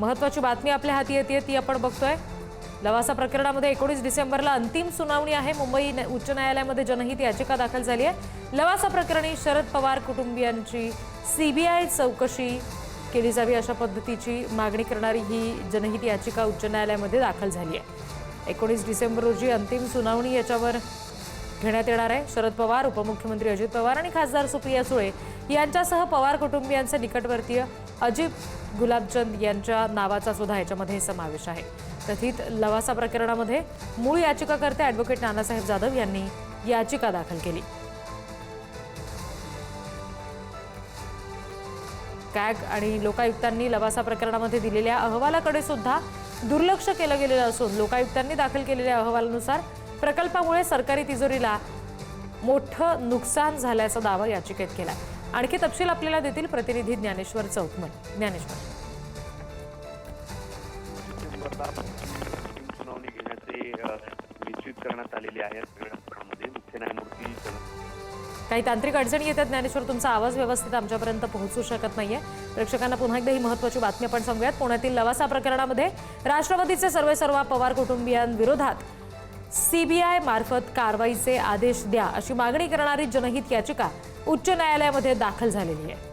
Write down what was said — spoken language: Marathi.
महत्त्वाची बातमी आपल्या हाती येते ती आपण बघतोय। लवासा प्रकरणामध्ये 19 डिसेंबरला अंतिम सुनावणी आहे। मुंबई उच्च न्यायालयामध्ये जनहित याचिका दाखल झाली आहे। लवासा प्रकरणी शरद पवार कुटुंबियांची सीबीआय चौकशी केली जावी अशा पद्धतीची मागणी करणारी ही जनहित याचिका उच्च न्यायालयामध्ये दाखल झाली आहे। 19 डिसेंबर रोजी अंतिम सुनावणी याच्यावर घेण्यात येणार आहे। शरद पवार, उपमुख्यमंत्री अजित पवार आणि खासदार सुप्रिया सुळे यांच्यासह पवार कुटुंबियांचे निकटवर्तीय अजित गुलाबचंद यांच्या नावाचा सुद्धा याच्यामध्ये समावेश आहे। कथित लवासा प्रकरणामध्ये मूळ याचिकाकर्ते ॲडव्होकेट नानासाहेब जाधव यांनी याचिका दाखल केली। कॅग आणि लोकायुक्तांनी लवासा प्रकरणामध्ये दिलेल्या अहवालाकडे सुद्धा दुर्लक्ष केलं गेलेलं असून लोकायुक्तांनी दाखल केलेल्या अहवालानुसार प्रकल्पामुळे सरकारी तिजोरीला मोठं नुकसान झाल्याचा दावा याचिकेत केला। आणखी तपशील आपल्याला देतील प्रतिनिधी ज्ञानेश्वर चौकमल। ज्ञानेश्वर, सुनावणी घेण्याचे निश्चित करण्यात आलेले आहे। मुख्य न्यायमूर्ती काही तांत्रिक अडचणी येतात ज्ञानेश्वर, तुमचा आवाज व्यवस्थित आमच्यापर्यंत पोहोचू शकत नाहीये। प्रेक्षकांना पुन्हा एकदा ही महत्त्वाची बातमी आपण सांगूयात। पुण्यातील लवासा प्रकरणामध्ये राष्ट्रवादीचे सर्वेसर्वा पवार कुटुंबियांविरोधात सीबीआय मार्फत कारवाईचे आदेश द्या अशी मागणी करणारी जनहित याचिका उच्च न्यायालयामध्ये दाखल झालेली आहे।